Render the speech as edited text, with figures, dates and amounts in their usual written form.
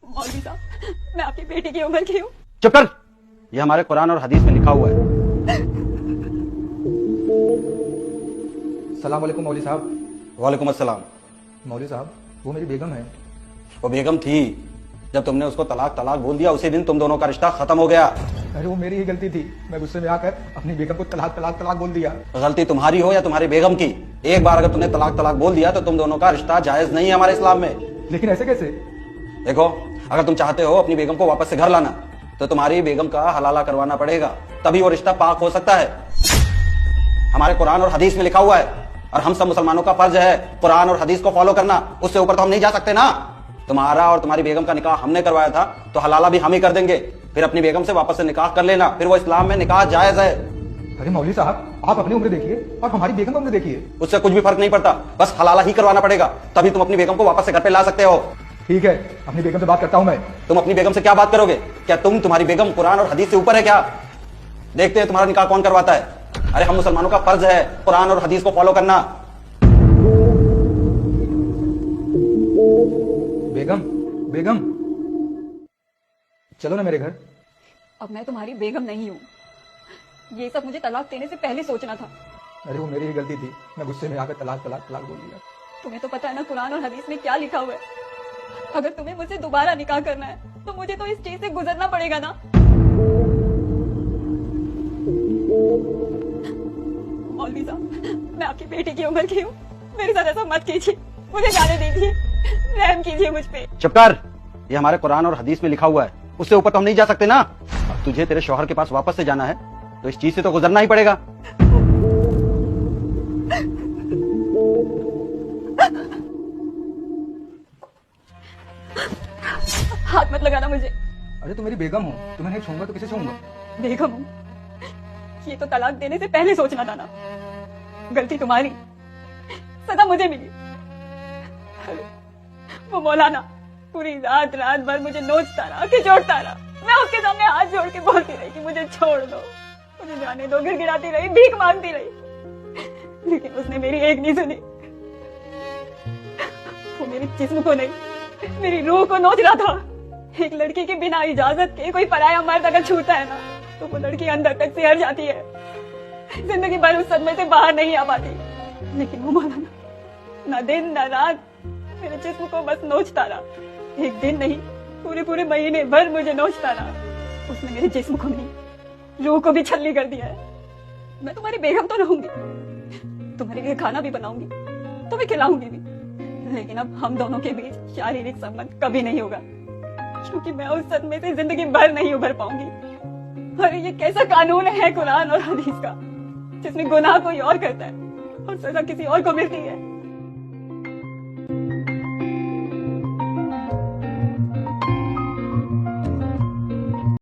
मौलवी साहब, मैं आपकी बेटी की उम्र की हूँ। चुप कर। ये हमारे कुरान और हदीस में लिखा हुआ है। सलाम वालेकुम मौलवी साहब। वालेकुम अस्सलाम। मौलवी साहब, वो मेरी बेगम है। वो बेगम थी। जब तुमने उसको तलाक तलाक बोल दिया उसी दिन तुम दोनों का रिश्ता खत्म हो गया। अरे वो मेरी ही गलती थी, मैं गुस्से में आकर अपनी बेगम को तलाक तलाक तलाक बोल दिया। गलती तुम्हारी हो या तुम्हारी बेगम की, एक बार अगर तुमने तलाक तलाक बोल दिया तो तुम दोनों का रिश्ता जायज नहीं है हमारे इस्लाम में। लेकिन ऐसे कैसे? देखो, अगर तुम चाहते हो अपनी बेगम को वापस से घर लाना तो तुम्हारी बेगम का हलाला करवाना पड़ेगा, तभी वो रिश्ता पाक हो सकता है। हमारे कुरान और हदीस में लिखा हुआ है और हम सब मुसलमानों का फर्ज है कुरान और हदीस को फॉलो करना। उससे ऊपर तो हम नहीं जा सकते ना। तुम्हारा और तुम्हारी बेगम का निकाह हमने करवाया था तो हलाला भी हम ही कर देंगे। फिर अपनी बेगम से वापस से निकाह कर लेना, फिर वो इस्लाम में निकाह जायज है। अरे मौलवी साहब, आप अपनी उम्र देखिए और हमारी बेगम की उम्र देखिए। उससे कुछ भी फर्क नहीं पड़ता, बस हलाला ही करवाना पड़ेगा, तभी तुम अपनी बेगम को वापस से घर पे ला सकते हो। ठीक है, अपनी बेगम से बात करता हूँ मैं। तुम अपनी बेगम से क्या बात करोगे? क्या तुम्हारी बेगम कुरान और हदीस से ऊपर है क्या? देखते हैं तुम्हारा निकाह कौन करवाता है। अरे हम मुसलमानों का फर्ज है कुरान और हदीस को फॉलो करना। बेगम, बेगम, चलो ना मेरे घर। अब मैं तुम्हारी बेगम नहीं हूँ। ये सब मुझे तलाक देने से पहले सोचना था। अरे वो मेरी ही गलती थी, मैं गुस्से में आकर तलाक तलाक तलाक बोल दिया। तुम्हें तो पता है ना कुरान और हदीस में क्या लिखा हुआ है। अगर तुम्हें मुझसे दोबारा निकाह करना है तो मुझे तो इस चीज से गुजरना पड़ेगा ना। मौलवी साहब, मैं आपकी बेटी की उम्र की हूँ, मेरे साथ ऐसा मत कीजिए, मुझे जाने दीजिए, रहम कीजिए मुझ पे। चुप कर। ये हमारे कुरान और हदीस में लिखा हुआ है, उससे ऊपर तो हम नहीं जा सकते ना। अब तुझे तेरे शौहर के पास वापस से जाना है तो इस चीज से तो गुजरना ही पड़ेगा। हाथ मत लगाना मुझे। अरे तुम मेरी बेगम हो, तुम्हें नहीं छूंगा तो किसे छूंगा? बेगम हूँ, ये तो तलाक देने से पहले सोचना था ना। गलती तुम्हारी, सजा मुझे मिली। अरे, वो मौलाना पूरी रात रात भर मुझे नोचता रहा, खिचोड़ता रहा। मैं उसके सामने हाथ जोड़ के बोलती रही कि मुझे छोड़ दो, मुझे जाने दो, गिड़गिड़ाती रही, भीख मांगती रही, लेकिन उसने मेरी एक नहीं सुनी। वो मेरे जिस्म को नहीं, मेरी रूह को नोच रहा था। एक लड़की की बिना इजाजत के कोई पराया मर्द अगर छूता है ना तो वो लड़की अंदर तक सिहर जाती है, जिंदगी भर उस सदमे से बाहर नहीं आ पाती। लेकिन वो मौलाना ना दिन ना रात मेरे जिस्म को बस नोचता रहा। एक दिन नहीं, पूरे पूरे महीने भर मुझे नोचता रहा। उसने मेरे जिस्म को नहीं, रूह को भी छलनी कर दिया है। मैं तुम्हारी बेगम तो रहूंगी, तुम्हारे लिए खाना भी बनाऊंगी, तुम्हें खिलाऊंगी भी, लेकिन अब हम दोनों के बीच शारीरिक संबंध कभी नहीं होगा, क्योंकि मैं उस सदमे से जिंदगी भर नहीं उभर पाऊंगी। अरे ये कैसा कानून है कुरान और हदीस का, जिसमें गुनाह कोई और करता है और सजा किसी और को मिलती है।